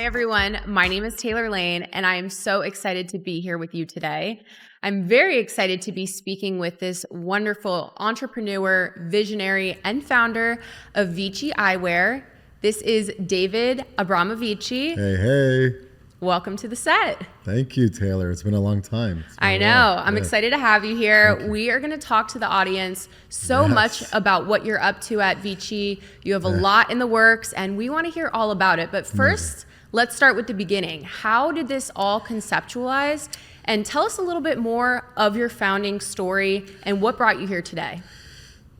Hi, everyone. My name is Taylor Lane, and I am so excited to be here with you today. I'm very excited to be speaking with this wonderful entrepreneur, visionary, and founder of Vicci Eyewear. This is David Vicci. Hey. Welcome to the set. Thank you, Taylor. It's been a long time. I know. I'm excited to have you here. We are going to talk to the audience so much about what you're up to at Vicci. You have a lot in the works, and we want to hear all about it. But first, let's start with the beginning. How did this all conceptualize? And tell us a little bit more of your founding story and what brought you here today.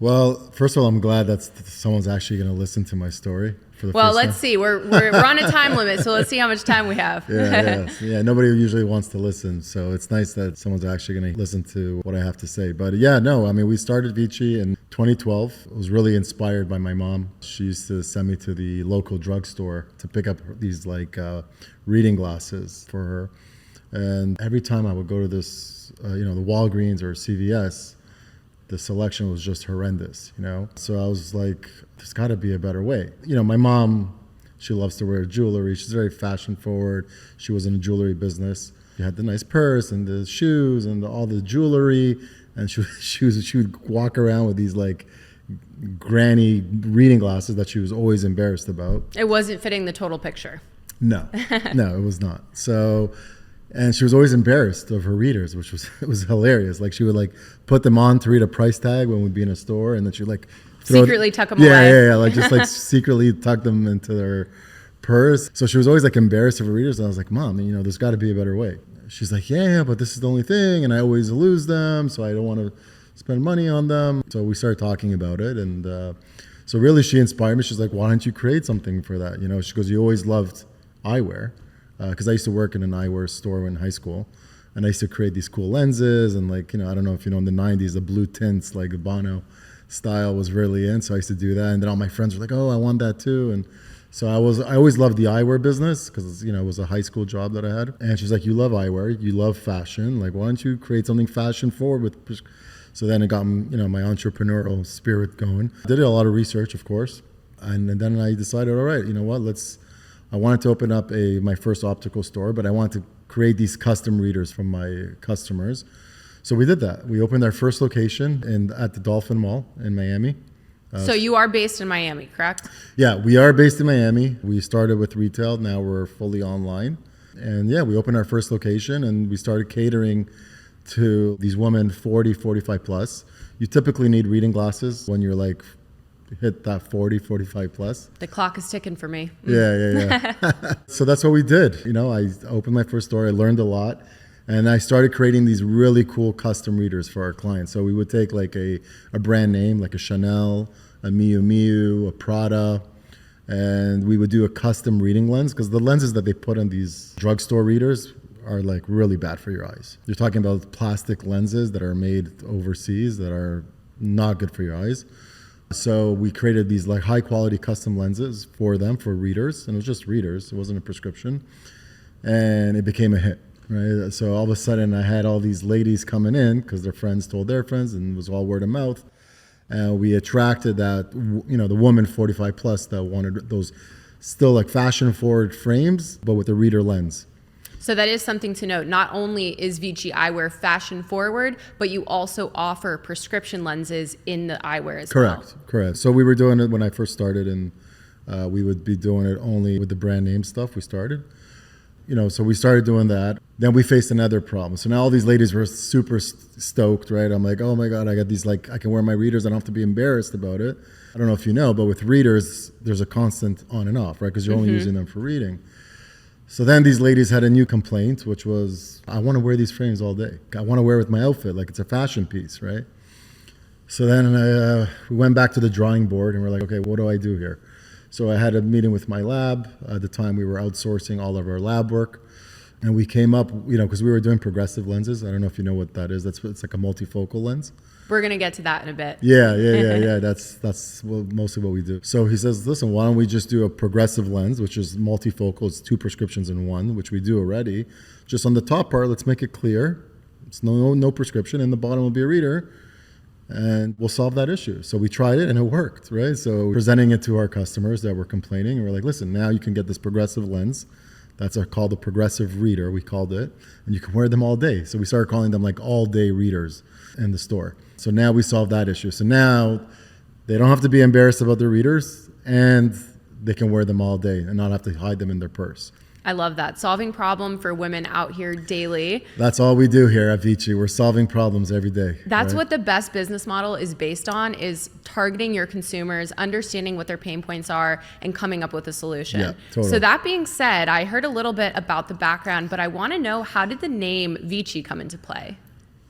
Well, first of all, I'm glad that someone's actually going to listen to my story. Let's see. We're on a time limit, so let's see how much time we have. Yeah. Nobody usually wants to listen, so it's nice that someone's actually going to listen to what I have to say. But we started Vicci in 2012. It was really inspired by my mom. She used to send me to the local drugstore to pick up these reading glasses for her. And every time I would go to this, the Walgreens or CVS, the selection was just horrendous, So I was like, there's got to be a better way. My mom, she loves to wear jewelry. She's very fashion forward. She was in a jewelry business. She had the nice purse and the shoes and all the jewelry. And she would walk around with these granny reading glasses that she was always embarrassed about. It wasn't fitting the total picture. No, it was not. And she was always embarrassed of her readers, which was hilarious. She would put them on to read a price tag when we'd be in a store, and then she'd secretly tuck them away. Yeah, secretly tuck them into their purse. So she was always embarrassed of her readers. And I was like, Mom, there's got to be a better way. She's like, yeah, but this is the only thing, and I always lose them, so I don't want to spend money on them. So we started talking about it, and so really she inspired me. She's like, why don't you create something for that? She goes, you always loved eyewear. Because I used to work in an eyewear store in high school, and I used to create these cool lenses, and I don't know if you know, in the 90s, the blue tints, the Bono style was really in, so I used to do that, and then all my friends were like, oh, I want that too, and so I always loved the eyewear business, because it was a high school job that I had, and she's like, you love eyewear, you love fashion, why don't you create something fashion forward so then it got, my entrepreneurial spirit going. I did a lot of research, of course, and then I decided, all right, you know what, I wanted to open up my first optical store, but I wanted to create these custom readers from my customers. So we did that. We opened our first location at the Dolphin Mall in Miami. So you are based in Miami, correct? Yeah, we are based in Miami. We started with retail. Now we're fully online. And we opened our first location, and we started catering to these women 40, 45 plus. You typically need reading glasses when you're hit that 40, 45 plus. The clock is ticking for me. Yeah. So that's what we did. I opened my first store. I learned a lot. And I started creating these really cool custom readers for our clients. So we would take a brand name, like a Chanel, a Miu Miu, a Prada, and we would do a custom reading lens, because the lenses that they put on these drugstore readers are really bad for your eyes. You're talking about plastic lenses that are made overseas that are not good for your eyes. So we created these high quality custom lenses for them, for readers, and it was just readers. It wasn't a prescription, and it became a hit, right? So all of a sudden I had all these ladies coming in because their friends told their friends, and it was all word of mouth. And we attracted that, the woman 45 plus that wanted those still fashion forward frames, but with a reader lens. So that is something to note. Not only is Vicci Eyewear fashion forward, but you also offer prescription lenses in the eyewear as well. Correct. So we were doing it when I first started, and we would be doing it only with the brand name stuff we started. So we started doing that. Then we faced another problem. So now all these ladies were super stoked, right? I'm like, oh my God, I got these, I can wear my readers. I don't have to be embarrassed about it. I don't know if you know, but with readers, there's a constant on and off, right? Because you're only using them for reading. So then these ladies had a new complaint, which was, I want to wear these frames all day. I want to wear it with my outfit, it's a fashion piece, right? So then we went back to the drawing board, and we're like, okay, what do I do here? So I had a meeting with my lab. At the time, we were outsourcing all of our lab work. And we came up, because we were doing progressive lenses. I don't know if you know what that is. It's like a multifocal lens. We're going to get to that in a bit. Yeah. That's mostly what we do. So he says, listen, why don't we just do a progressive lens, which is multifocal. It's 2 prescriptions in one, which we do already. Just on the top part, let's make it clear. It's no prescription. And the bottom will be a reader. And we'll solve that issue. So we tried it, and it worked, right? So presenting it to our customers that were complaining, and we're like, listen, now you can get this progressive lens That's called a progressive reader, we called it. And you can wear them all day. So we started calling them like all day readers in the store. So now we solved that issue. So now they don't have to be embarrassed about their readers, and they can wear them all day and not have to hide them in their purse. I love that. Solving problem for women out here daily. That's all we do here at Vici. We're solving problems every day. That's right? what the best business model is based on, is targeting your consumers, understanding what their pain points are, and coming up with a solution. Yeah, totally. So that being said, I heard a little bit about the background, but I want to know, how did the name Vici come into play?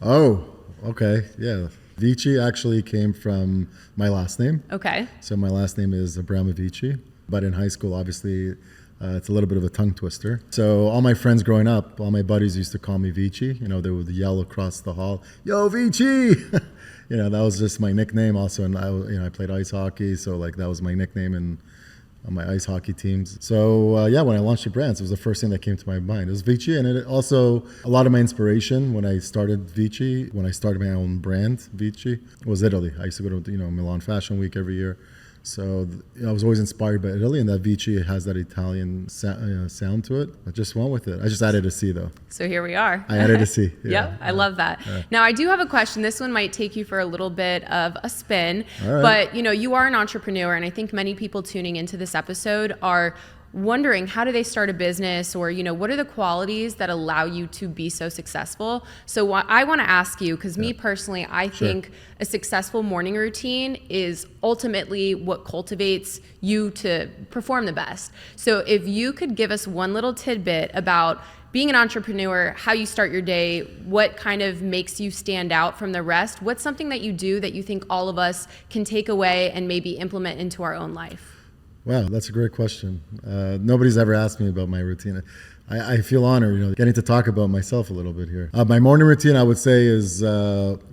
Oh, okay. Yeah. Vici actually came from my last name. Okay. So my last name is Vici, but in high school, obviously, it's a little bit of a tongue twister. So all my friends growing up, all my buddies used to call me Vici. You know, they would yell across the hall, "Yo, Vici!" You know, that was just my nickname. Also, and I played ice hockey, so like that was my nickname and on my ice hockey teams. So yeah, when I launched the brands, it was the first thing that came to my mind. It was Vici, and it also a lot of my inspiration when I started Vici, when I started my own brand, Vici, was Italy. I used to go to Milan Fashion Week every year. So I was always inspired by Italy, and that Vici has that Italian sound to it. I just went with it. I just added a C though. So here we are. I added a C. Yeah. Yep, I love that. Yeah. Now I do have a question. This one might take you for a little bit of a spin, All right. but you are an entrepreneur, and I think many people tuning into this episode are wondering, how do they start a business, or what are the qualities that allow you to be so successful? So I want to ask you, because me personally, I think a successful morning routine is ultimately what cultivates you to perform the best. So if you could give us one little tidbit about being an entrepreneur, how you start your day, what kind of makes you stand out from the rest, what's something that you do that you think all of us can take away and maybe implement into our own life? Wow, that's a great question. Nobody's ever asked me about my routine. I feel honored, getting to talk about myself a little bit here. My morning routine, I would say, is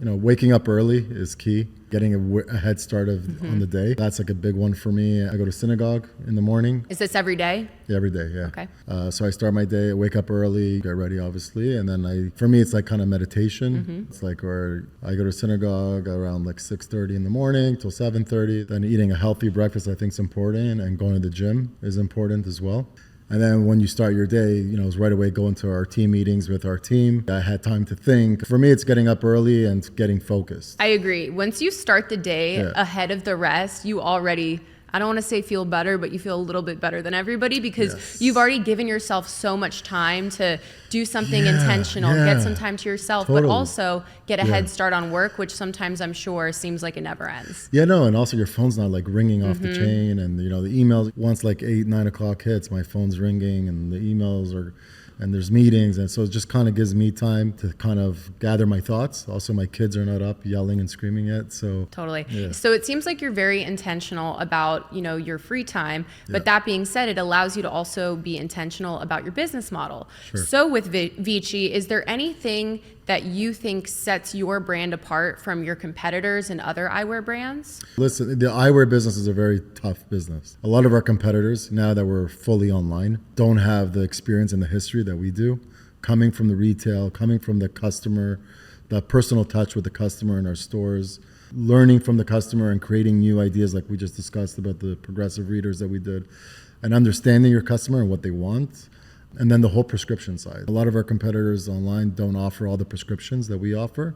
waking up early is key. Getting a head start on the day. That's like a big one for me. I go to synagogue in the morning. Is this every day? Yeah, every day, yeah. Okay. So I start my day, wake up early, get ready, obviously, and then for me, it's like kind of meditation. It's like where I go to synagogue around like 6:30 in the morning till 7:30. Then eating a healthy breakfast, I think, is important, and going to the gym is important as well. And then when you start your day, it's right away going to our team meetings with our team. I had time to think. For me, it's getting up early and getting focused. I agree. Once you start the day ahead of the rest, you already, I don't want to say feel better, but you feel a little bit better than everybody, because you've already given yourself so much time to do something intentional, get some time to yourself, but also get a head start on work, which sometimes I'm sure seems like it never ends. Yeah, no, and also your phone's not like ringing off the chain, and the emails, once like 8-9 o'clock hits, my phone's ringing and the emails are, and there's meetings, and so it just kind of gives me time to kind of gather my thoughts. Also, my kids are not up yelling and screaming yet, so. Totally. Yeah. So it seems like you're very intentional about, your free time, but that being said, it allows you to also be intentional about your business model. Sure. So with Vici, is there anything that you think sets your brand apart from your competitors and other eyewear brands? Listen, the eyewear business is a very tough business. A lot of our competitors, now that we're fully online, don't have the experience and the history that we do, coming from the retail, coming from the customer, the personal touch with the customer in our stores, learning from the customer and creating new ideas like we just discussed about the progressive readers that we did, and understanding your customer and what they want. And then the whole prescription side. A lot of our competitors online don't offer all the prescriptions that we offer.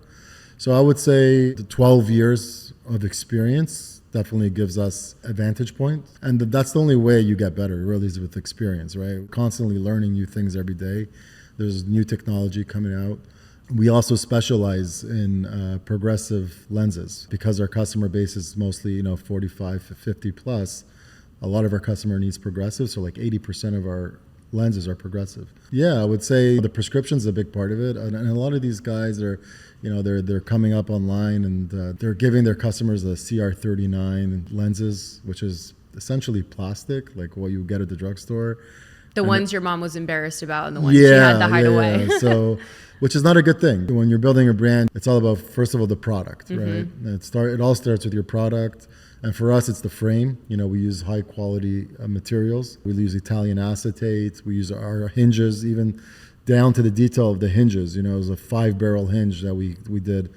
So I would say the 12 years of experience definitely gives us a vantage point. And that's the only way you get better, really, is with experience, right? Constantly learning new things every day. There's new technology coming out. We also specialize in progressive lenses because our customer base is mostly, 45 to 50 plus. A lot of our customer needs progressive, so like 80% of our lenses are progressive. Yeah, I would say the prescription's a big part of it, and a lot of these guys are, they're coming up online and they're giving their customers the CR39 lenses, which is essentially plastic, like what you get at the drugstore. The ones your mom was embarrassed about and the ones she had to hide away. So, which is not a good thing. When you're building a brand, it's all about, first of all, the product, right? It all starts with your product. And for us, it's the frame. We use high quality materials. We use Italian acetate. We use our hinges, even down to the detail of the hinges. It was a 5-barrel hinge that we did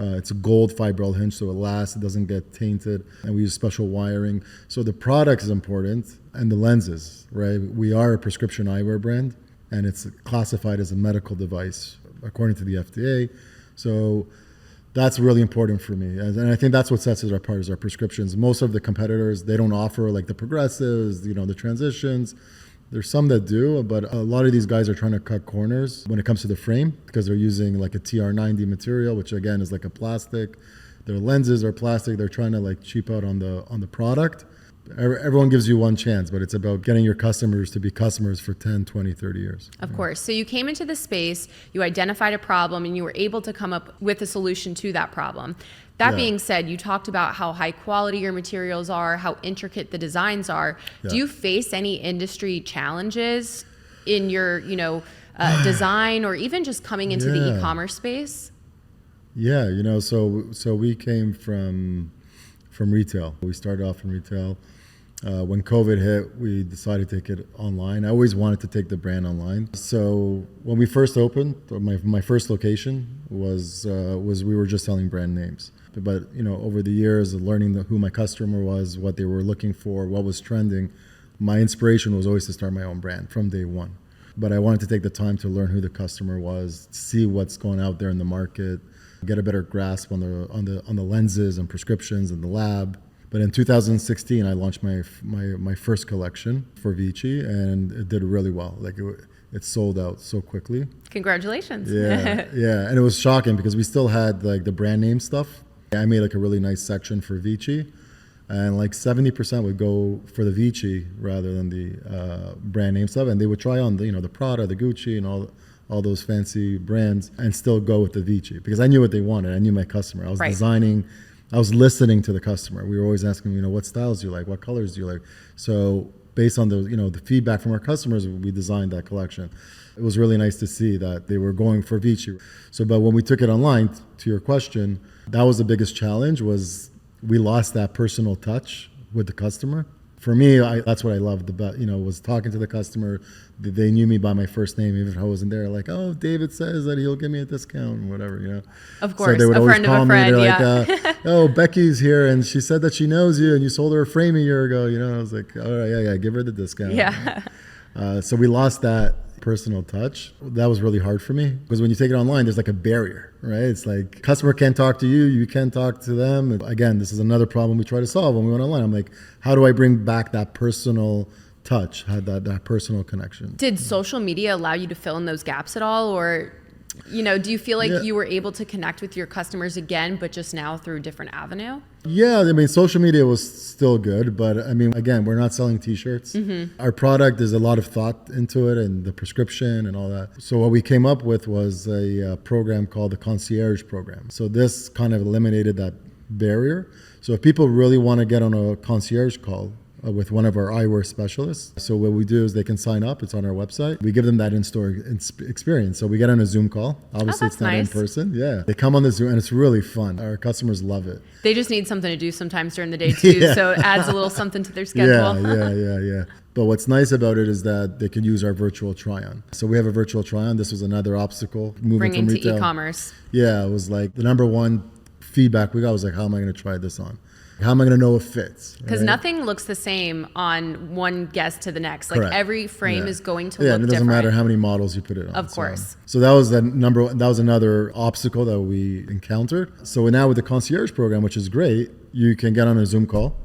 It's a gold fibril hinge, so it lasts, it doesn't get tainted, and we use special wiring. So the product is important, and the lenses, right? We are a prescription eyewear brand, and it's classified as a medical device according to the FDA. So that's really important for me. And I think that's what sets us apart is our prescriptions. Most of the competitors, they don't offer like the progressives, the transitions. There's some that do, but a lot of these guys are trying to cut corners when it comes to the frame because they're using like a TR90 material, which again is like a plastic. Their lenses are plastic. They're trying to like cheap out on the product. Everyone gives you one chance, but it's about getting your customers to be customers for 10, 20, 30 years. Of course. So you came into the space, you identified a problem, and you were able to come up with a solution to that problem. That being said, you talked about how high quality your materials are, how intricate the designs are. Do you face any industry challenges in your, design or even just coming into the e-commerce space? Yeah, so we came from retail. We started off in retail. When COVID hit, we decided to take it online. I always wanted to take the brand online. So when we first opened, my first location was we were just selling brand names. But over the years of learning who my customer was, what they were looking for, what was trending, my inspiration was always to start my own brand from day one. But I wanted to take the time to learn who the customer was, see what's going out there in the market, get a better grasp on the lenses and prescriptions and the lab. But in 2016, I launched my first collection for Vichi, and it did really well. Like it sold out so quickly. Congratulations. Yeah, and it was shocking because we still had like the brand name stuff. I made like a really nice section for Vichi, and like 70% would go for the Vichi rather than the brand name stuff, and they would try on the Prada, the Gucci, and all those fancy brands, and still go with the Vichi because I knew what they wanted. I knew my customer. I was designing. I was listening to the customer. We were always asking, what styles do you like? What colors do you like? So based on the feedback from our customers, we designed that collection. It was really nice to see that they were going for Vici. But when we took it online, to your question, that was the biggest challenge was we lost that personal touch with the customer. For me, that's what I loved the best, was talking to the customer. They knew me by my first name, even if I wasn't there. Like, oh, David says that he'll give me a discount, whatever, Of course, so they would a always friend of call a me, friend, like, oh, Becky's here, and she said that she knows you, and you sold her a frame a year ago. I was like, all right, yeah, give her the discount. Yeah. So we lost that personal touch. That was really hard for me because when you take it online, there's like a barrier, right? It's like customer can't talk to you, you can't talk to them. And again, this is another problem we try to solve when we went online. I'm like, how do I bring back that personal touch, that personal connection? Did social media allow you to fill in those gaps at all? Or, do you feel like you were able to connect with your customers again, but just now through a different avenue? Yeah, social media was still good, but again, we're not selling t-shirts. Mm-hmm. Our product, there's a lot of thought into it and the prescription and all that. So what we came up with was a program called the concierge program. So this kind of eliminated that barrier. So if people really want to get on a concierge call with one of our eyewear specialists. So what we do is they can sign up. It's on our website. We give them that in-store experience. So we get on a Zoom call. Obviously, it's not nice. In person. Yeah. They come on the Zoom, and it's really fun. Our customers love it. They just need something to do sometimes during the day, too. So it adds a little something to their schedule. Yeah. But what's nice about it is that they can use our virtual try-on. So we have a virtual try-on. This was another obstacle moving from retail. To e-commerce. Yeah. It was like the number one feedback we got was like, how am I going to try this on? How am I going to know it fits? Because nothing looks the same on one guest to the next. Like every frame is going to look different. And it doesn't matter how many models you put it on. Of course. So that was another obstacle that we encountered. So now with the concierge program, which is great, you can get on a Zoom call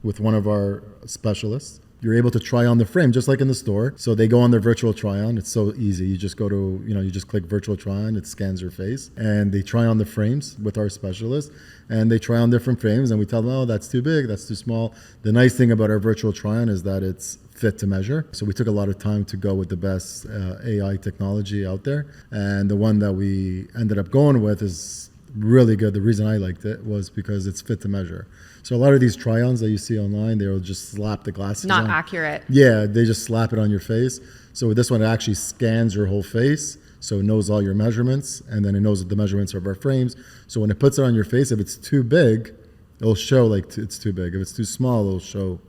with one of our specialists. You're able to try on the frame just like in the store. So they go on their virtual try-on. It's so easy. You just go to, you just click virtual try-on. It scans your face. And they try on the frames with our specialist. And they try on different frames. And we tell them, oh, that's too big. That's too small. The nice thing about our virtual try-on is that it's fit to measure. So we took a lot of time to go with the best AI technology out there. And the one that we ended up going with is really good. The reason I liked it was because it's fit to measure. So a lot of these try-ons that you see online, they'll just slap the glasses on. Not accurate. Yeah, they just slap it on your face. So with this one, it actually scans your whole face. So it knows all your measurements, and then it knows the measurements of our frames. So when it puts it on your face, if it's too big, it'll show like it's too big. If it's too small, it'll show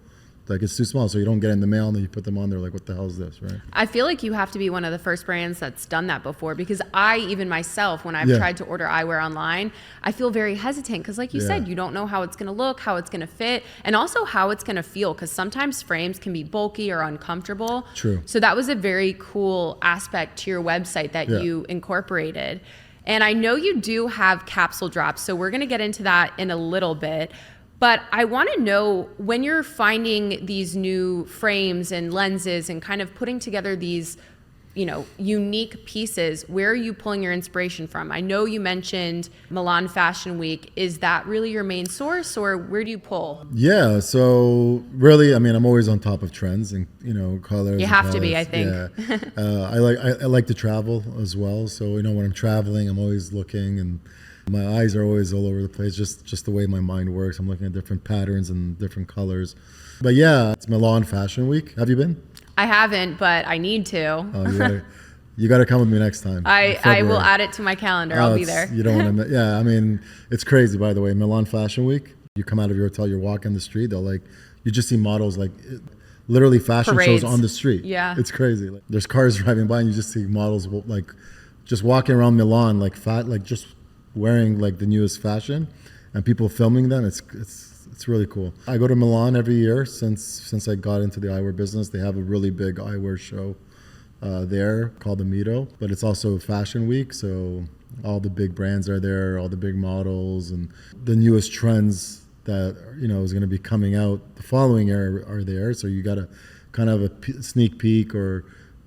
Like it's too small, so you don't get in the mail and then you put them on there like, what the hell is this, right? I feel like you have to be one of the first brands that's done that before, because I, even myself, when I've tried to order eyewear online, I feel very hesitant because like you said, you don't know how it's going to look, how it's going to fit, and also how it's going to feel, because sometimes frames can be bulky or uncomfortable. True. So that was a very cool aspect to your website that you incorporated. And I know you do have capsule drops, so we're going to get into that in a little bit. But I want to know, when you're finding these new frames and lenses and kind of putting together these, you know, unique pieces, where are you pulling your inspiration from? I know you mentioned Milan Fashion Week. Is that really your main source, or where do you pull? Yeah, so really, I mean, I'm always on top of trends and, you know, colors. You have to be, I think. Yeah. I like to travel as well. So, you know, when I'm traveling, I'm always looking, and my eyes are always all over the place, just the way my mind works. I'm looking at different patterns and different colors. But yeah, it's Milan Fashion Week. Have you been? I haven't, but I need to. Oh, you got to come with me next time. I will add it to my calendar. I'll be there. You don't want to. Yeah, I mean, it's crazy. By the way, Milan Fashion Week. You come out of your hotel, you're walking the street. You just see models literally fashion Parades. shows on the street. Yeah, it's crazy. Like, there's cars driving by, and you just see models just walking around Milan just wearing the newest fashion, and people filming them. It's really cool. I go to Milan every year since I got into the eyewear business. They have a really big eyewear show there called the Mito, but it's also Fashion Week, so all the big brands are there, all the big models, and the newest trends that is going to be coming out the following year are there. So you got a kind of a sneak peek or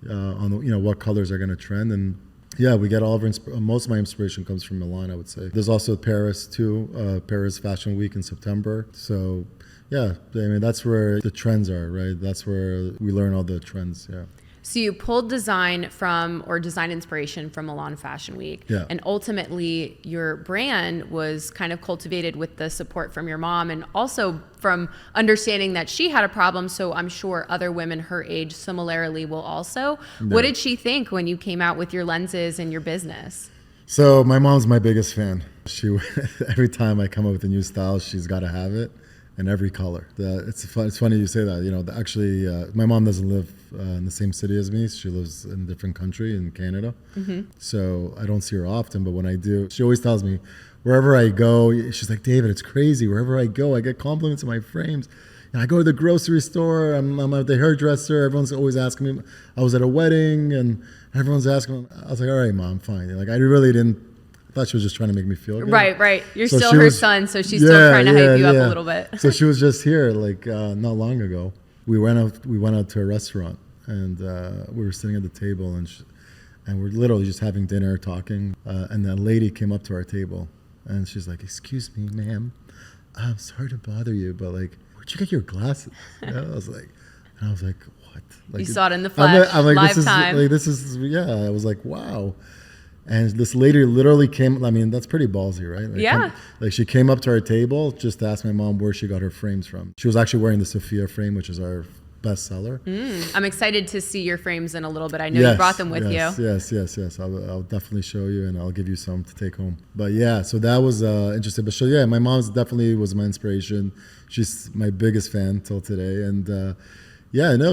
on what colors are going to trend. And yeah, we get all of most of my inspiration comes from Milan, I would say. There's also Paris too, Paris Fashion Week in September. So yeah, I mean, that's where the trends are, right? That's where we learn all the trends, yeah. So you pulled design inspiration from Milan Fashion Week. Yeah. And ultimately your brand was kind of cultivated with the support from your mom, and also from understanding that she had a problem. So I'm sure other women her age similarly will also. No. What did she think when you came out with your lenses and your business? So my mom's my biggest fan. She every time I come up with a new style, she's got to have it in every color. It's funny you say that. Actually, my mom doesn't live in the same city as me. She lives in a different country in Canada. Mm-hmm. So I don't see her often, but when I do, she always tells me, wherever I go, she's like, David, it's crazy. Wherever I go, I get compliments on my frames. And I go to the grocery store, I'm at the hairdresser, everyone's always asking me. I was at a wedding, and everyone's asking me. I was like, all right, Mom, fine. I really didn't. I thought she was just trying to make me feel good. Right. You're still her son, so she's still trying to hype you up a little bit. So she was just here, not long ago. We went out to a restaurant, and we were sitting at the table, and we're literally just having dinner, talking. And that lady came up to our table, and she's like, "Excuse me, ma'am, I'm sorry to bother you, but where'd you get your glasses?" I was like, what? You saw it in the flesh, I'm like, lifetime. I was like, wow. And this lady literally came. I mean, that's pretty ballsy, right? Yeah. She came up to our table just to ask my mom where she got her frames from. She was actually wearing the Sophia frame, which is our bestseller. I'm excited to see your frames in a little bit. I know you brought them with you. Yes. I'll definitely show you, and I'll give you some to take home. But yeah, so that was interesting. But so yeah, my mom's definitely was my inspiration. She's my biggest fan till today, and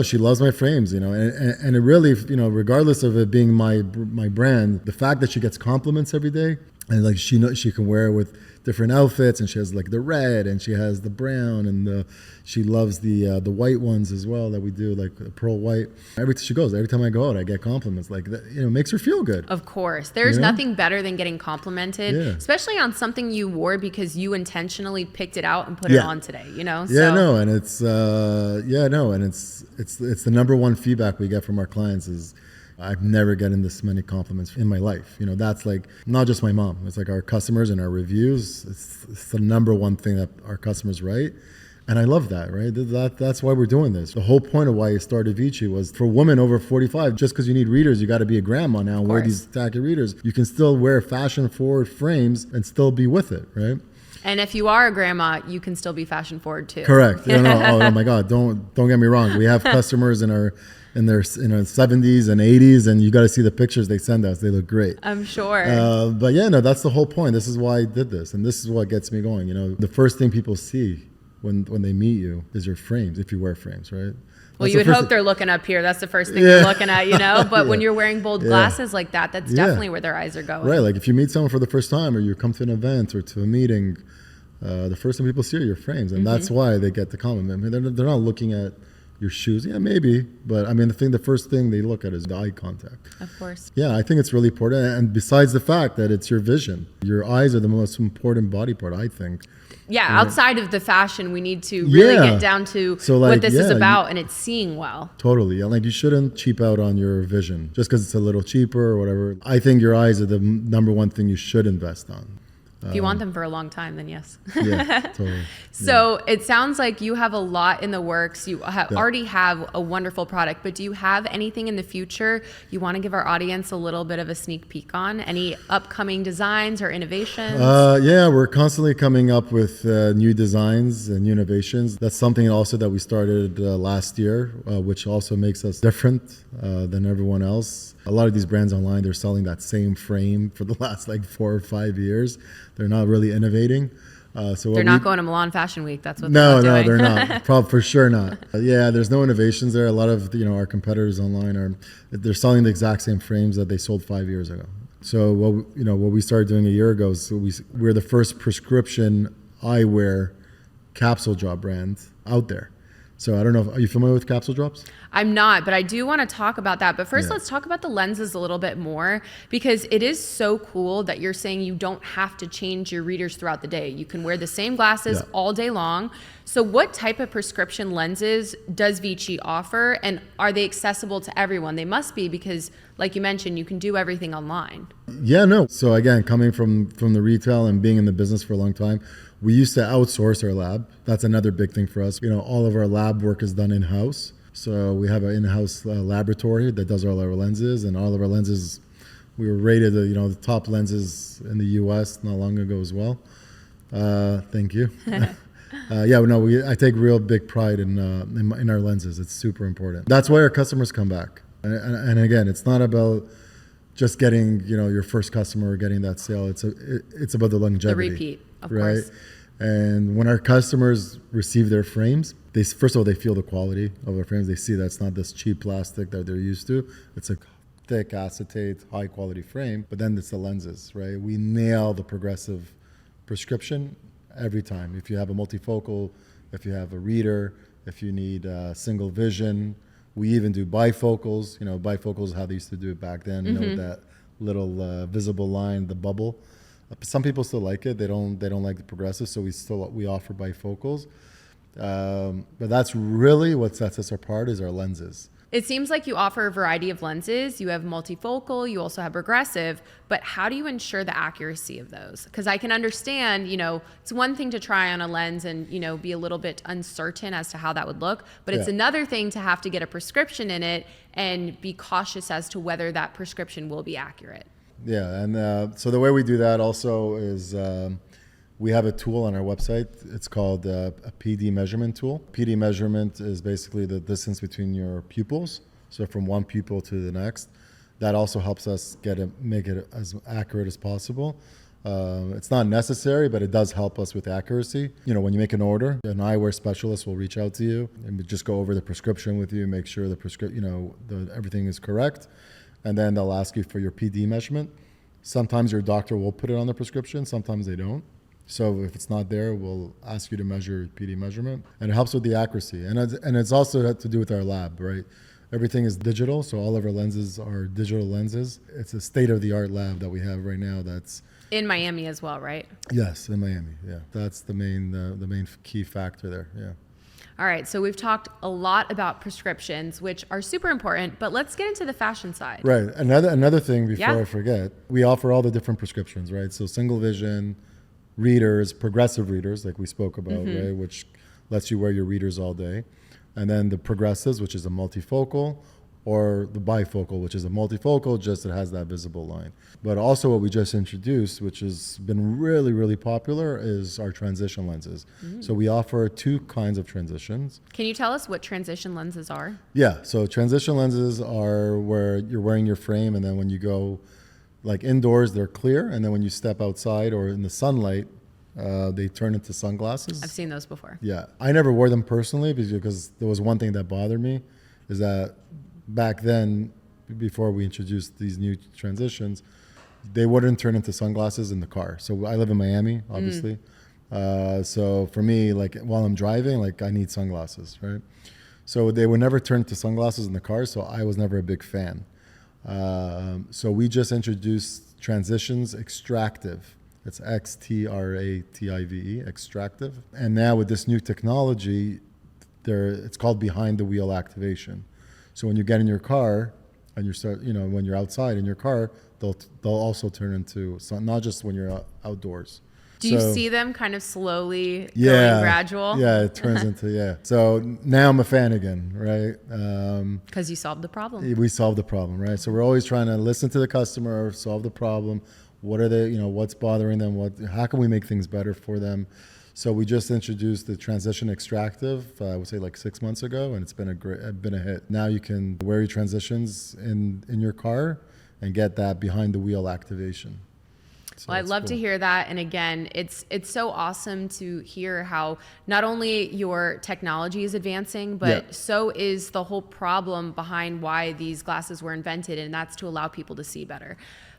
she loves my frames, and it really, regardless of it being my brand, the fact that she gets compliments every day, and she knows she can wear it with different outfits, and she has the red, and she has the brown, and she loves the white ones as well that we do, the pearl white. Every time I go out, I get compliments that, makes her feel good. Of course, there's nothing better than getting complimented, especially on something you wore because you intentionally picked it out and put it on today. And it's it's the number one feedback we get from our clients is, I've never gotten this many compliments in my life. That's not just my mom. It's our customers and our reviews. It's the number one thing that our customers write. And I love that, right? That's why we're doing this. The whole point of why I started Vici was for women over 45. Just because you need readers, you got to be a grandma now and wear these tacky readers. You can still wear fashion-forward frames and still be with it, right? And if you are a grandma, you can still be fashion-forward too. Correct. Oh my God! Don't get me wrong. We have customers in their 70s and 80s, and you got to see the pictures they send us. They look great. I'm sure. But that's the whole point. This is why I did this, and this is what gets me going. The first thing people see when they meet you is your frames, if you wear frames, right? Well, you would hope they're looking up here. That's the first thing they're looking at, But when you're wearing bold glasses like that, that's definitely where their eyes are going. Right. Like if you meet someone for the first time or you come to an event or to a meeting, the first thing people see are your frames. And that's why they get the compliment. I mean, they're not looking at your shoes. Yeah, maybe. But I mean, the first thing they look at is the eye contact. Of course. Yeah, I think it's really important. And besides the fact that it's your vision, your eyes are the most important body part, I think. Yeah, outside of the fashion, we need to really get down to what this is about, and it's seeing well. Totally. Yeah, like you shouldn't cheap out on your vision just because it's a little cheaper or whatever. I think your eyes are the number one thing you should invest on. If you want them for a long time, then yes. Yeah, totally. So it sounds like you have a lot in the works. You already have a wonderful product, but do you have anything in the future you want to give our audience a little bit of a sneak peek on? Any upcoming designs or innovations? Yeah, we're constantly coming up with new designs and new innovations. That's something also that we started last year, which also makes us different than everyone else. A lot of these brands online, they're selling that same frame for the last 4 or 5 years. They're not really innovating. So they're not going to Milan Fashion Week. That's what they're doing. No, they're not. Probably for sure not. Yeah, there's no innovations there. A lot of our competitors online they're selling the exact same frames that they sold 5 years ago. So what we started doing a year ago is we're the first prescription eyewear capsule drop brand out there. So I don't know, are you familiar with capsule drops? I'm not, but I do want to talk about that. But first, let's talk about the lenses a little bit more, because it is so cool that you're saying you don't have to change your readers throughout the day. You can wear the same glasses all day long. So what type of prescription lenses does Vici offer, and are they accessible to everyone? They must be, because like you mentioned, you can do everything online. Yeah, no. So again, coming from the retail and being in the business for a long time, we used to outsource our lab. That's another big thing for us. All of our lab work is done in-house. So we have an in-house laboratory that does all our lenses, and all of our lenses, we were rated the top lenses in the U.S. not long ago as well. Thank you. I take real big pride in our lenses. It's super important. That's why our customers come back. And again, it's not about just getting your first customer or getting that sale. It's about the longevity. The repeat, of course. And when our customers receive their frames, first of all, they feel the quality of our frames. They see that's not this cheap plastic that they're used to. It's a thick acetate, high quality frame. But then it's the lenses, right? We nail the progressive prescription every time. If you have a multifocal, if you have a reader, if you need single vision, we even do bifocals. Bifocals is how they used to do it back then. With that little visible line, the bubble. Some people still like it. They don't like the progressive, so we offer bifocals. But that's really what sets us apart is our lenses. It seems like you offer a variety of lenses. You have multifocal, you also have progressive, but how do you ensure the accuracy of those? Because I can understand, it's one thing to try on a lens and, be a little bit uncertain as to how that would look, but it's another thing to have to get a prescription in it and be cautious as to whether that prescription will be accurate. Yeah, and so the way we do that also is we have a tool on our website. It's called a PD measurement tool. PD measurement is basically the distance between your pupils, so from one pupil to the next. That also helps us make it as accurate as possible. It's not necessary, but it does help us with accuracy. When you make an order, an eyewear specialist will reach out to you and just go over the prescription with you, make sure everything is correct. And then they'll ask you for your PD measurement. Sometimes your doctor will put it on the prescription, sometimes they don't. So if it's not there, we'll ask you to measure PD measurement. And it helps with the accuracy. And it's also to do with our lab, right? Everything is digital, so all of our lenses are digital lenses. It's a state-of-the-art lab that we have right now that's... In Miami as well, right? Yes, in Miami, yeah. That's the main key factor there, yeah. All right, so we've talked a lot about prescriptions, which are super important, but let's get into the fashion side. Right. Another thing before I forget, we offer all the different prescriptions, right? So single vision, readers, progressive readers, like we spoke about, right? Which lets you wear your readers all day. And then the progressives, which is a multifocal, or the bifocal, which is a multifocal, just it has that visible line. But also what we just introduced, which has been really, really popular, is our transition lenses. So we offer 2 kinds of transitions. Can you tell us what transition lenses are? Yeah, so transition lenses are where you're wearing your frame, and then when you go indoors, they're clear, and then when you step outside or in the sunlight, They turn into sunglasses. I've seen those before. Yeah. I never wore them personally because there was one thing that bothered me is that back then, before we introduced these new transitions, they wouldn't turn into sunglasses in the car. So I live in Miami, obviously. So for me, like while I'm driving, like I need sunglasses, right? So they would never turn into sunglasses in the car. So I was never a big fan. So we just introduced Transitions Extractive. It's Xtrative, extractive. And now with this new technology, it's called behind the wheel activation. So when you get in your car and when you're outside in your car, they'll also turn into not just when you're outdoors. Do you see them kind of slowly going gradual? Yeah, it turns into, So now I'm a fan again, right? Because you solved the problem. We solved the problem, right? So we're always trying to listen to the customer, solve the problem. What are they, what's bothering them? How can we make things better for them? So we just introduced the Transition Extractive, I would say like 6 months ago, and it's been a hit. Now you can wear your transitions in your car and get that behind the wheel activation. So well, I'd love to hear that. And again, it's so awesome to hear how not only your technology is advancing, but so is the whole problem behind why these glasses were invented, and that's to allow people to see better.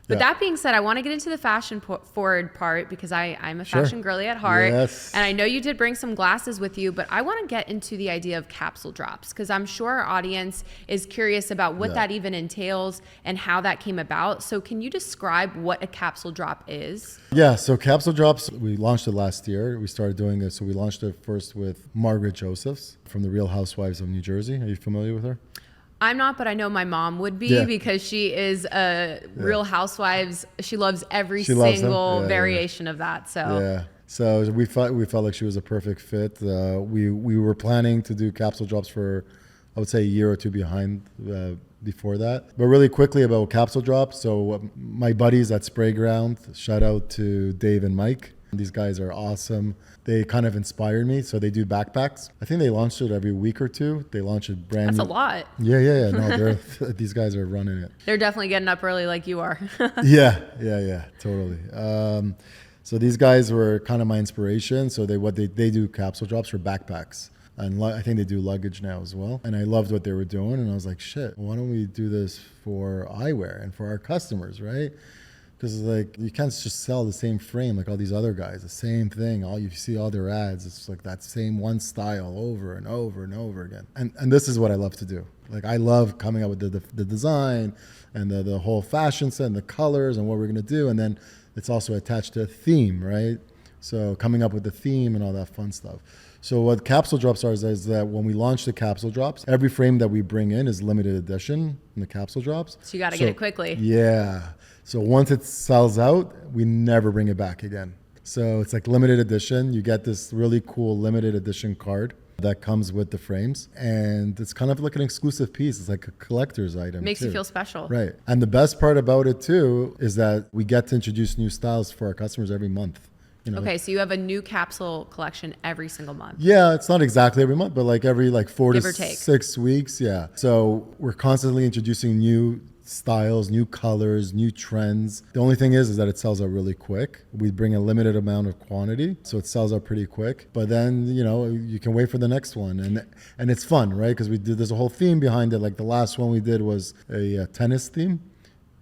But that being said, I want to get into the fashion forward part because I'm a fashion girly at heart. Yes. And I know you did bring some glasses with you, but I want to get into the idea of capsule drops because I'm sure our audience is curious about what that even entails and how that came about. So can you describe what a capsule drop is? Yeah, so capsule drops, we launched it last year. We started doing it. So we launched it first with Margaret Josephs from the Real Housewives of New Jersey. Are you familiar with her? I'm not, but I know my mom would be because she is a Real Housewives. She loves every single variation of that. So we felt like she was a perfect fit. We were planning to do capsule drops for, I would say, a year or two behind before that. But really quickly about capsule drops. So my buddies at Sprayground, shout out to Dave and Mike. These guys are awesome. They kind of inspired me. So they do backpacks. I think they launched it every week or two. They launch it brand new. That's a lot. Yeah. No, these guys are running it. They're definitely getting up early like you are. Yeah, totally. So these guys were kind of my inspiration. So they do capsule drops for backpacks. And I think they do luggage now as well. And I loved what they were doing. And I was like, shit, why don't we do this for eyewear and for our customers, right? Because like you can't just sell the same frame like all these other guys, the same thing. You see all their ads, it's like that same one style over and over and over again. And this is what I love to do. Like I love coming up with the design and the whole fashion set and the colors and what we're gonna do. And then it's also attached to a theme, right? So coming up with the theme and all that fun stuff. So what capsule drops are is that when we launch the capsule drops, every frame that we bring in is limited edition in the capsule drops. So you got to get it quickly. Yeah. So once it sells out, we never bring it back again. So it's like limited edition. You get this really cool limited edition card that comes with the frames. And it's kind of like an exclusive piece. It's like a collector's item. Makes you feel special. Right. And the best part about it too is that we get to introduce new styles for our customers every month. Okay, so you have a new capsule collection every single month. Yeah, it's not exactly every month, but like every 4 to Give or take. 6 weeks. Yeah. So we're constantly introducing new styles, new colors, new trends. The only thing is that it sells out really quick. We bring a limited amount of quantity, so it sells out pretty quick. But then, you can wait for the next one. And it's fun, right? Because there's a whole theme behind it. Like the last one we did was a tennis theme.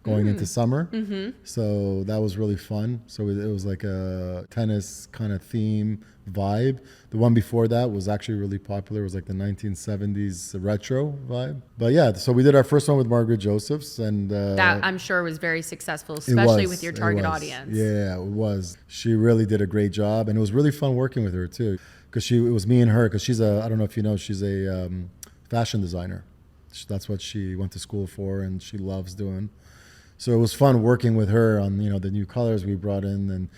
Going into summer. Mm-hmm. So that was really fun. So it was like a tennis kind of theme vibe. The one before that was actually really popular. It was like the 1970s retro vibe. But yeah, so we did our first one with Margaret Josephs. And that I'm sure was very successful, especially with your target audience. Yeah, it was. She really did a great job. And it was really fun working with her too. Because it was me and her, because I don't know if you know, she's a fashion designer. That's what she went to school for and she loves doing. So it was fun working with her on the new colors we brought in, and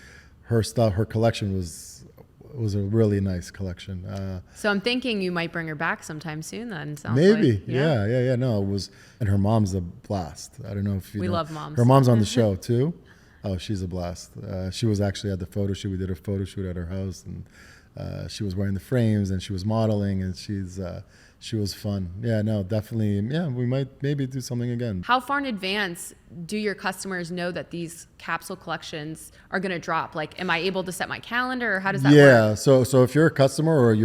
her collection was a really nice collection. So I'm thinking you might bring her back sometime soon. Then sounds maybe, like, yeah. No, it was, and her mom's a blast. I don't know if you. We know. love moms. Her mom's on the show too. Oh, she's a blast. She was actually at the photo shoot. We did a photo shoot at her house, and she was wearing the frames and she was modeling, and she's She was fun. Yeah, no, definitely. Yeah, we might maybe do something again. How far in advance do your customers know that these capsule collections are going to drop? Like, am I able to set my calendar, or how does that work? Yeah, so if you're a customer or if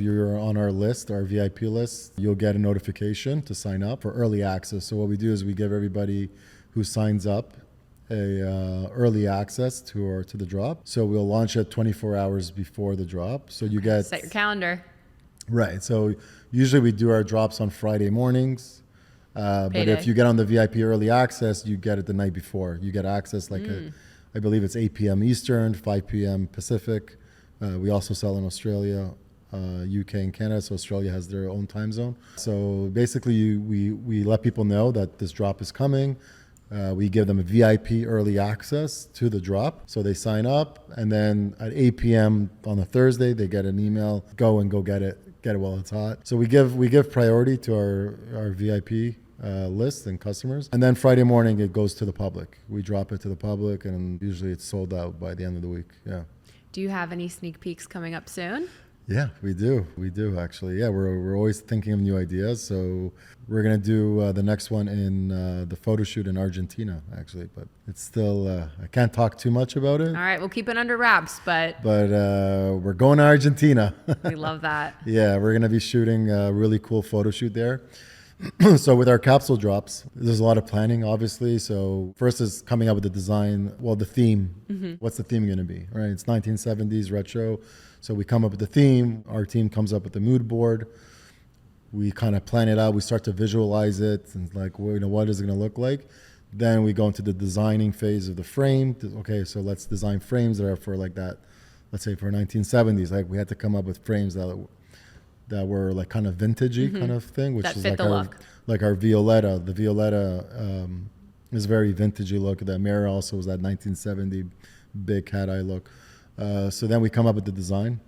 you're on our list, our VIP list, you'll get a notification to sign up for early access. So what we do is we give everybody who signs up a early access to the drop. So we'll launch it 24 hours before the drop. So you get Set your calendar. right. So usually we do our drops on Friday mornings. But Payday. if you get on the VIP early access, you get it the night before. You get access I believe it's 8 p.m. Eastern, 5 p.m. Pacific. We also sell in Australia, UK, and Canada. So Australia has their own time zone. So basically, we let people know that this drop is coming. We give them a VIP early access to the drop. So they sign up, and then at 8 p.m. on a Thursday, they get an email, go get it while it's hot. So we give priority to our VIP list and customers. And then Friday morning, it goes to the public. We drop it to the public, and usually it's sold out by the end of the week. Yeah. Do you have any sneak peeks coming up soon? Yeah, we do. We do, actually. Yeah, we're always thinking of new ideas. So we're going to do the next one in the photo shoot in Argentina, actually. But it's still, I can't talk too much about it. All right, we'll keep it under wraps, but we're going to Argentina. we love that. Yeah, we're going to be shooting a really cool photo shoot there. So with our capsule drops, there's a lot of planning, obviously. So first is coming up with the design, the theme. What's the theme going to be, right? It's 1970s retro. So we come up with the theme. Our team comes up with the mood board. We kind of plan it out. We start to visualize it and what is it going to look like? Then we go into the designing phase of the frame. Okay, so let's design frames that are for like that, let's say for 1970s. Like we had to come up with frames that were like kind of vintagey kind of thing, which That is fit like the look. our Violetta. The Violetta is very vintagey look. The Mara also was that 1970 big cat eye look. So then we come up with the design.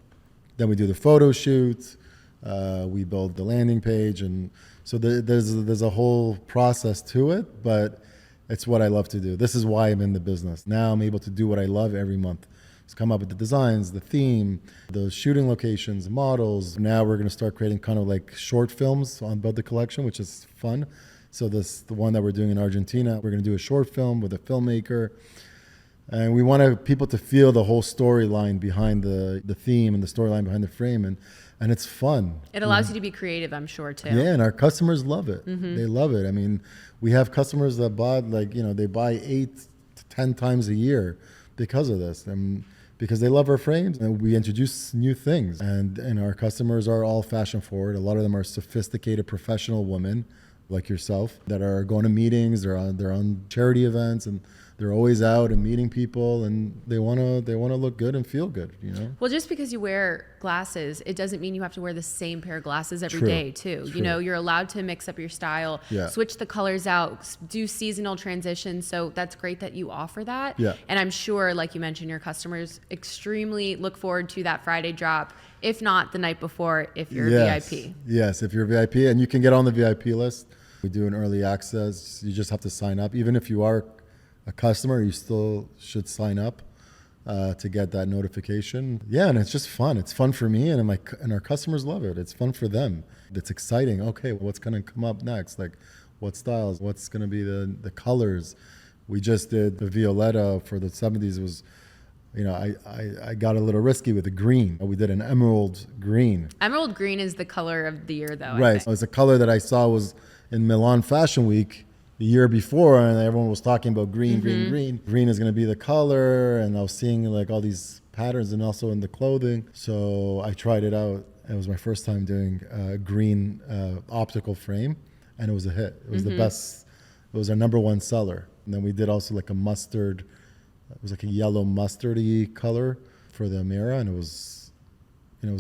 Then we do the photo shoot. We build the landing page, and so there's a whole process to it. But it's what I love to do. This is why I'm in the business. Now I'm able to do what I love every month. Just come up with the designs, the theme, the shooting locations, models. Now we're going to start creating kind of like short films about the collection, which is fun. So the one that we're doing in Argentina, we're going to do a short film with a filmmaker. And we want people to feel the whole storyline behind the theme and the storyline behind the frame. And it's fun. It allows you to be creative, I'm sure, too. Yeah, and our customers love it. They love it. I mean, we have customers that bought they buy 8 to 10 times a year because of this. And because they love our frames, and we introduce new things. And our customers are all fashion forward. A lot of them are sophisticated professional women like yourself that are going to meetings, they're on charity events, and they're always out and meeting people, and they want to look good and feel good, Well, just because you wear glasses, it doesn't mean you have to wear the same pair of glasses every True. day too. True. You're allowed to mix up your style, Yeah. switch the colors out, do seasonal transitions. So that's great that you offer that. Yeah. And I'm sure, like you mentioned, your customers extremely look forward to that Friday drop, if not the night before, if you're a VIP. Yes, if you're a VIP, and you can get on the VIP list. We do an early access. You just have to sign up. Even if you are a customer, you still should sign up to get that notification. Yeah, and it's just fun. It's fun for me, and our customers love it. It's fun for them. It's exciting. Okay, what's going to come up next? Like, what styles? What's going to be the colors? We just did the Violetta for the 70s. It was, I got a little risky with the green. We did an emerald green. Emerald green is the color of the year, though. Right. So it's a color that I saw was in Milan Fashion Week the year before, and everyone was talking about green. Green is going to be the color, and I was seeing like all these patterns and also in the clothing. So I tried it out. It was my first time doing a green optical frame, and it was a hit. It was the best. It was our number one seller. And then we did also like a mustard. It was like a yellow mustardy color for the Amira, and it was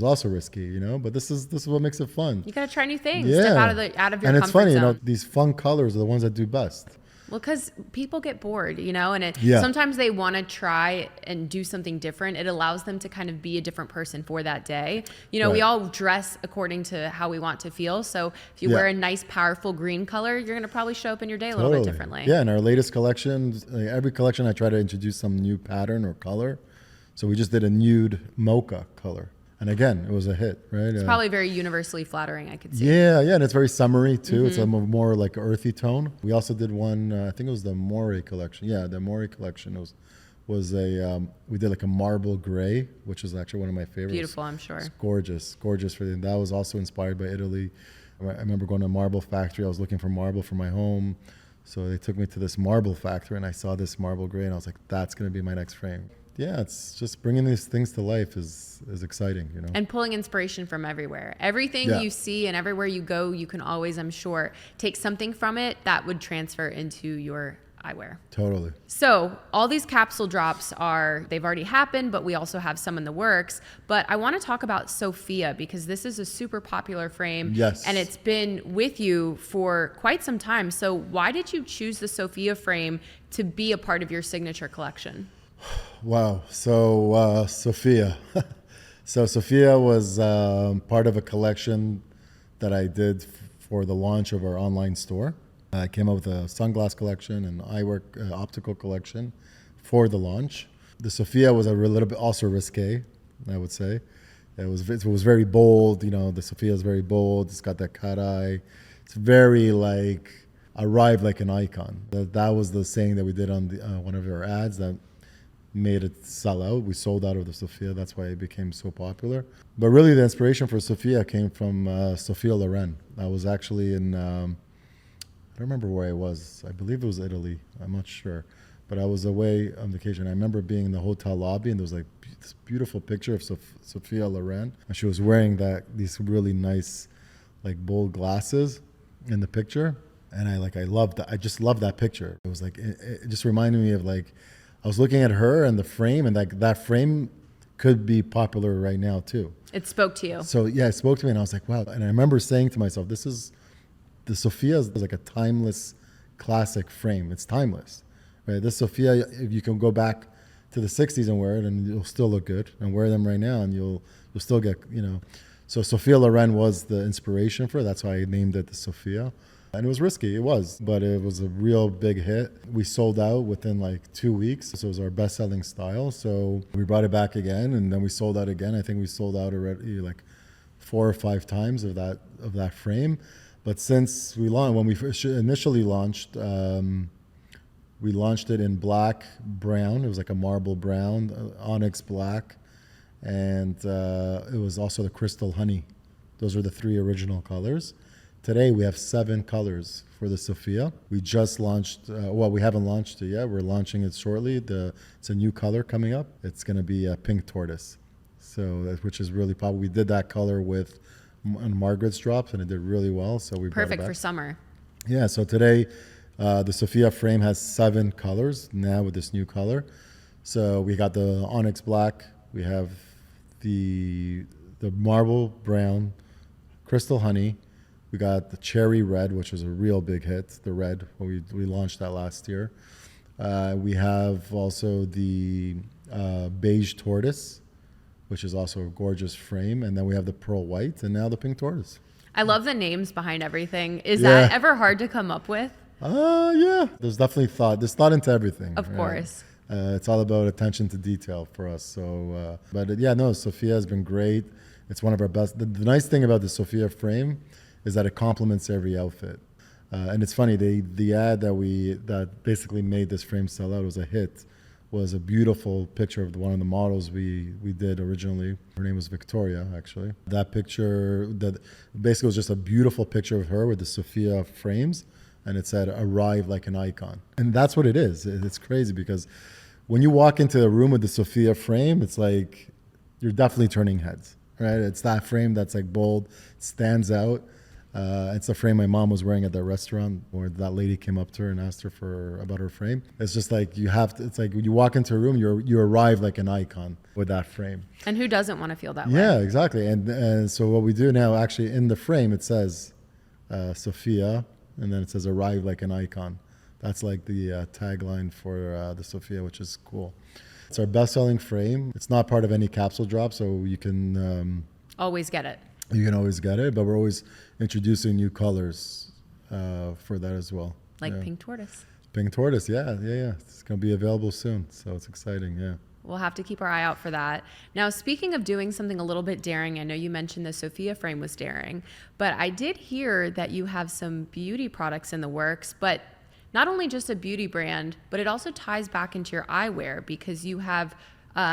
also risky, but this is what makes it fun. You got to try new things. Yeah. Step out of your and comfort it's funny, zone. these fun colors are the ones that do best. Well, because people get bored, and Yeah. sometimes they want to try and do something different. It allows them to kind of be a different person for that day. We Right. all dress according to how we want to feel. So if you Yeah. wear a nice, powerful green color, you're going to probably show up in your day a little bit differently. Yeah, in our latest collections, every collection I try to introduce some new pattern or color. So we just did a nude mocha color. And again, it was a hit, right? It's probably very universally flattering, I could see. Yeah, and it's very summery too. It's a more like earthy tone. We also did one, I think it was the Morey collection. Yeah, the Morey collection was we did like a marble gray, which is actually one of my favorites. Beautiful, I'm sure. It's gorgeous for them. That was also inspired by Italy. I remember going to a marble factory. I was looking for marble for my home. So they took me to this marble factory and I saw this marble gray and I was like, that's going to be my next frame. Yeah, it's just bringing these things to life is exciting, you know. And pulling inspiration from everywhere. Everything you see and everywhere you go, you can always, I'm sure, take something from it that would transfer into your eyewear. Totally. So all these capsule drops they've already happened, but we also have some in the works. But I want to talk about Sophia because this is a super popular frame. Yes. And it's been with you for quite some time. So why did you choose the Sophia frame to be a part of your signature collection? Wow. So Sophia. So Sophia was part of a collection that I did for the launch of our online store. I came up with a sunglass collection and eyewear optical collection for the launch. The Sophia was a little bit also risque, I would say. It was very bold. You know, the Sophia is very bold. It's got that cat eye. It's very like arrive like an icon. That was the saying that we did on one of our ads that made it sell out. We sold out of the Sophia. That's why it became so popular. But really, the inspiration for Sophia came from Sophia Loren. I was actually in. I don't remember where I was. I believe it was Italy. I'm not sure. But I was away on vacation. I remember being in the hotel lobby and there was like this beautiful picture of Sophia Loren. And she was wearing these really nice, like bold glasses in the picture. And I loved that. I just loved that picture. It was like, it just reminded me of like, I was looking at her and the frame and like that frame could be popular right now too. It spoke to you. So yeah, it spoke to me and I was like, wow. And I remember saying to myself, the Sophia is like a timeless classic frame. It's timeless, right? This Sophia, if you can go back to the 60s and wear it and you'll still look good, and wear them right now and you'll still get, you know. So Sophia Loren was the inspiration for it. That's why I named it the Sophia. And it was risky, it was, but it was a real big hit. We sold out within like 2 weeks. So it was our best-selling style. So we brought it back again and then we sold out again. I think we sold out already like 4 or 5 times of that frame. But since when we initially launched, we launched it in black, brown. It was like a marble brown, onyx black, and it was also the crystal honey. Those are the 3 original colors. Today we have 7 colors for the Sophia. We just launched, we haven't launched it yet. We're launching it shortly. It's a new color coming up. It's going to be a pink tortoise, which is really popular. We did that color on Margaret's drops and it did really well. So we perfect for summer. Yeah. So today, the Sophia frame has 7 colors now with this new color. So we got the onyx black. We have the marble brown, crystal honey. We got the cherry red, which was a real big hit. The red, we launched that last year. We have also the beige tortoise, which is also a gorgeous frame. And then we have the pearl white and now the pink tortoise. I love the names behind everything. Is that ever hard to come up with? Yeah. There's definitely thought. There's thought into everything. Of course. It's all about attention to detail for us. So, Sophia has been great. It's one of our best. The nice thing about the Sophia frame is that it complements every outfit. And it's funny, the ad that basically made this frame sell out was a hit. Was a beautiful picture of one of the models we did originally. Her name was Victoria, actually. That picture, that basically was just a beautiful picture of her with the Sophia frames, and it said, "Arrive like an icon." And that's what it is. It's crazy because when you walk into a room with the Sophia frame, it's like you're definitely turning heads, right? It's that frame that's like bold, stands out. It's the frame my mom was wearing at that restaurant where that lady came up to her and asked her about her frame. It's just like it's like when you walk into a room, you arrive like an icon with that frame. And who doesn't want to feel that way? Yeah, exactly. And so what we do now, actually in the frame, it says Sophia, and then it says arrive like an icon. That's like the tagline for the Sophia, which is cool. It's our best-selling frame. It's not part of any capsule drop, so you can always get it. You can always get it, but we're always introducing new colors for that as well. Like pink tortoise. Pink tortoise, yeah. It's going to be available soon, so it's exciting, yeah. We'll have to keep our eye out for that. Now, speaking of doing something a little bit daring, I know you mentioned the Sophia frame was daring, but I did hear that you have some beauty products in the works, but not only just a beauty brand, but it also ties back into your eyewear because you have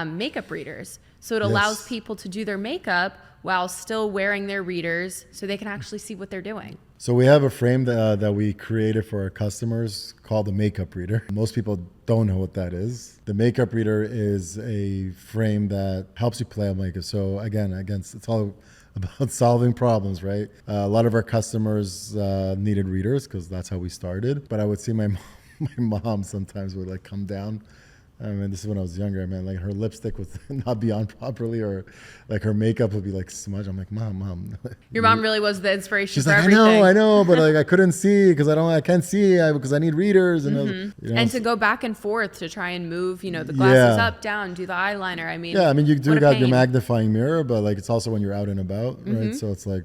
makeup readers. So it allows people to do their makeup while still wearing their readers so they can actually see what they're doing. So we have a frame that we created for our customers called the makeup reader. Most people don't know what that is. The makeup reader is a frame that helps you play on makeup. So again, it's all about solving problems, right? A lot of our customers needed readers because that's how we started. But I would see my mom sometimes would like come down. I mean, this is when I was younger, man. Like her lipstick would not be on properly, or like her makeup would be like smudged. I'm like, mom. Your mom really was the inspiration She's for like, everything. I know, but like I couldn't see because I can't see because I need readers and and to go back and forth to try and move, the glasses up, down, do the eyeliner. I mean, you do got your pain. magnifying mirror, but like it's also when you're out and about, right? So it's like,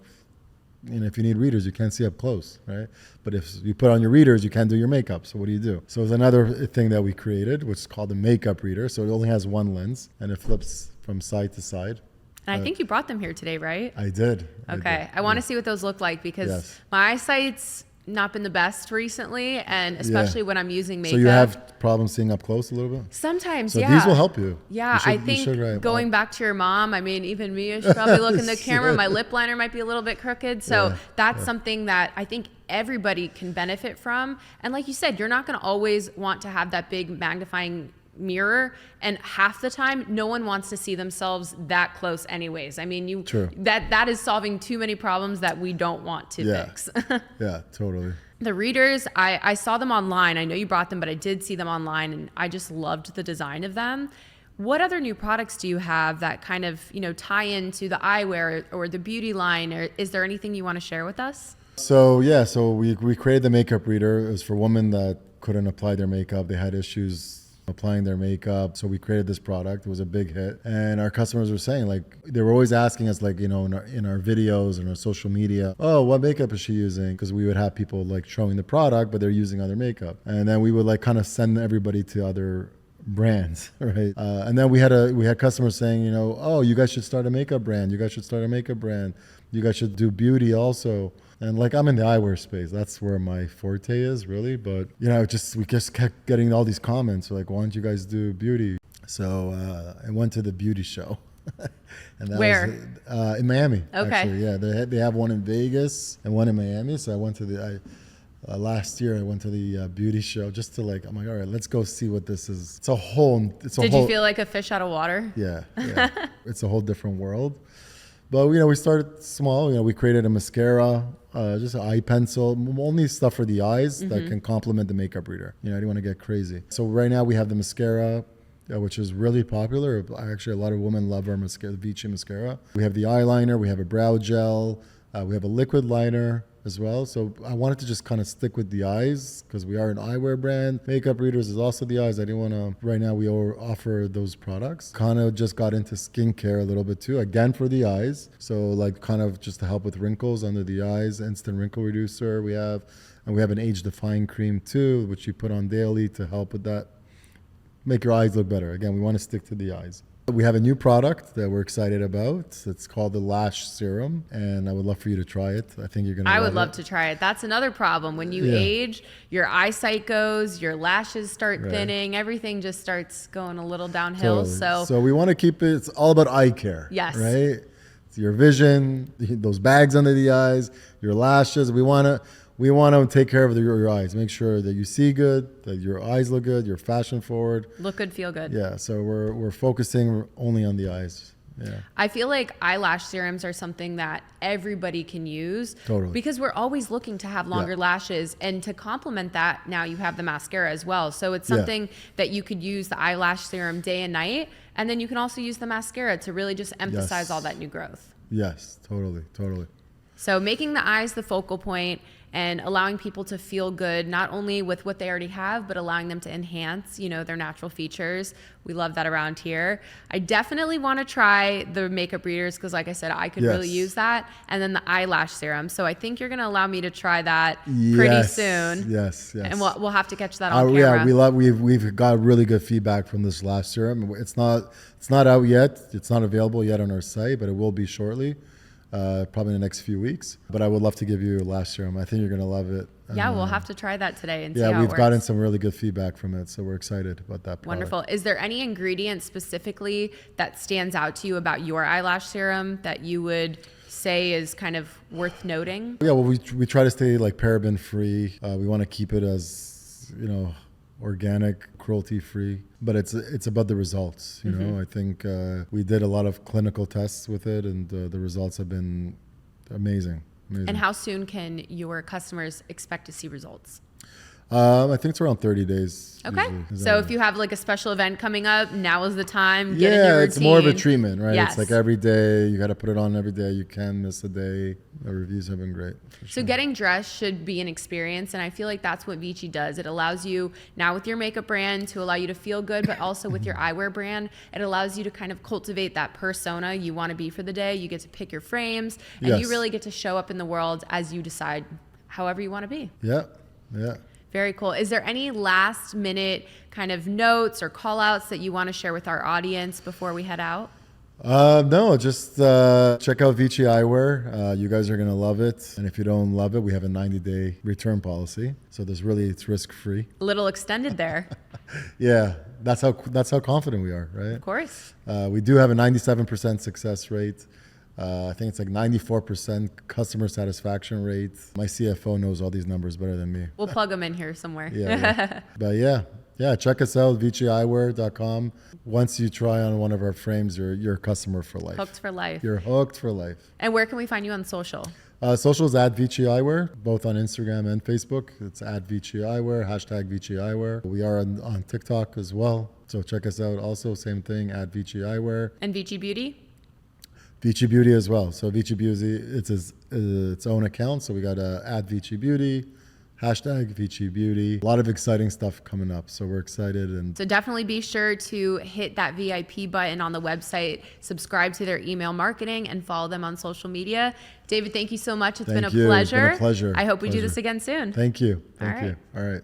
if you need readers, you can't see up close, right? But if you put on your readers, you can't do your makeup. So what do you do? So it's another thing that we created, which is called the makeup reader. So it only has one lens and it flips from side to side. And I think you brought them here today, right? I did. Okay. I want to see what those look like because my eyesight's not been the best recently, and especially when I'm using makeup. So you have problems seeing up close a little bit? Sometimes, so these will help you. Yeah, I think going back to your mom, I mean, even me, I should probably look in the camera. My lip liner might be a little bit crooked. So that's something that I think everybody can benefit from. And like you said, you're not going to always want to have that big magnifying mirror, and half the time no one wants to see themselves that close anyways. I mean, that is solving too many problems that we don't want to fix. Yeah, totally. The readers, I saw them online. I know you brought them, but I did see them online and I just loved the design of them. What other new products do you have that kind of, tie into the eyewear or the beauty line? Or is there anything you want to share with us? So we created the makeup reader. It was for women that couldn't apply their makeup. They had issues applying their makeup. So we created this product. It was a big hit. And our customers were saying, like, they were always asking us, like, in our videos and our social media, oh, what makeup is she using? Because we would have people like showing the product, but they're using other makeup. And then we would like kind of send everybody to other brands, right? And then we had customers saying, oh, you guys should start a makeup brand. You guys should start a makeup brand. You guys should do beauty also. And like, I'm in the eyewear space. That's where my forte is, really. But, we just kept getting all these comments like, why don't you guys do beauty? So I went to the beauty show. And that Where? Was in Miami. Okay. Actually, yeah. They have one in Vegas and one in Miami. So I went to last year I went to the beauty show just to I'm like, all right, let's go see what this is. Did you feel like a fish out of water? Yeah. It's a whole different world. But, we started small. We created a mascara, just an eye pencil, only stuff for the eyes that can complement the makeup reader. I didn't want to get crazy. So right now we have the mascara, which is really popular. Actually, a lot of women love our mascara, the Vicci mascara. We have the eyeliner. We have a brow gel. We have a liquid liner as well. So I wanted to just kind of stick with the eyes because we are an eyewear brand. Makeup readers is also the eyes. I didn't want to, right now we offer those products. Kind of just got into skincare a little bit too, again for the eyes. So kind of just to help with wrinkles under the eyes, instant wrinkle reducer we have. And we have an age defying cream too, which you put on daily to help with that. Make your eyes look better. Again, we want to stick to the eyes. We have a new product that we're excited about. It's called the Lash Serum, and I would love for you to try it. I think you're going to I would love to try it. That's another problem. When you age, your eyesight goes, your lashes start thinning, everything just starts going a little downhill. Totally. So we want to keep it's all about eye care. Yes. Right? It's your vision, those bags under the eyes, your lashes. We want to take care of your eyes. Make sure that you see good, that your eyes look good, you're fashion forward. Look good, feel good. Yeah, so we're focusing only on the eyes. Yeah. I feel like eyelash serums are something that everybody can use. Totally. Because we're always looking to have longer lashes, and to complement that, now you have the mascara as well. So it's something that you could use the eyelash serum day and night, and then you can also use the mascara to really just emphasize all that new growth. Yes, totally. So making the eyes the focal point and allowing people to feel good, not only with what they already have, but allowing them to enhance, you know, their natural features. We love that around here. I definitely want to try the makeup readers because, like I said, I could really use that. And then the eyelash serum. So I think you're going to allow me to try that pretty soon. Yes. And we'll have to catch that on camera. Yeah, we've got really good feedback from this lash serum. It's not out yet. It's not available yet on our site, but it will be shortly. Probably in the next few weeks, but I would love to give you a lash serum. I think you're going to love it. Yeah, we'll have to try that today and see how it we've works. gotten some really good feedback from it, so we're excited about that product. Wonderful. Is there any ingredient specifically that stands out to you about your eyelash serum that you would say is kind of worth noting? Yeah, well, we try to stay like paraben free. We want to keep it as, you know, organic, cruelty free, but it's about the results. You know, I think we did a lot of clinical tests with it, and the results have been amazing. And how soon can your customers expect to see results? I think it's around 30 days. Okay. Usually. So if you have like a special event coming up, now is the time. Get in your routine. It's more of a treatment, right? Yes. It's like every day. You got to put it on every day. You can miss a day. The reviews have been great. So getting dressed should be an experience. And I feel like that's what Vici does. It allows you now with your makeup brand to allow you to feel good, but also with your eyewear brand, it allows you to kind of cultivate that persona you want to be for the day. You get to pick your frames and you really get to show up in the world as you decide however you want to be. Yeah. Very cool. Is there any last minute kind of notes or call outs that you want to share with our audience before we head out? No, just check out Vicci Eyewear. You guys are going to love it. And if you don't love it, we have a 90-day return policy. So it's risk-free. A little extended there. Yeah, that's how confident we are, right? Of course. We do have a 97% success rate. I think it's like 94% customer satisfaction rate. My CFO knows all these numbers better than me. We'll plug them in here somewhere. But check us out, VicciEyewear.com. Once you try on one of our frames, you're a customer for life. Hooked for life. You're hooked for life. And where can we find you on social? Socials at Vicci Eyewear, both on Instagram and Facebook. It's at Vicci Eyewear, #Vicci Eyewear. We are on TikTok as well. So check us out also, same thing, at Vicci Eyewear. And Vici Beauty? Vici Beauty as well. So Vici Beauty, it's its own account. So we got at Vici Beauty, #Vici Beauty. A lot of exciting stuff coming up. So we're excited. And so definitely be sure to hit that VIP button on the website, subscribe to their email marketing, and follow them on social media. David, thank you so much. It's been a pleasure. It's been a pleasure. I hope we do this again soon. Thank you. All right. All right.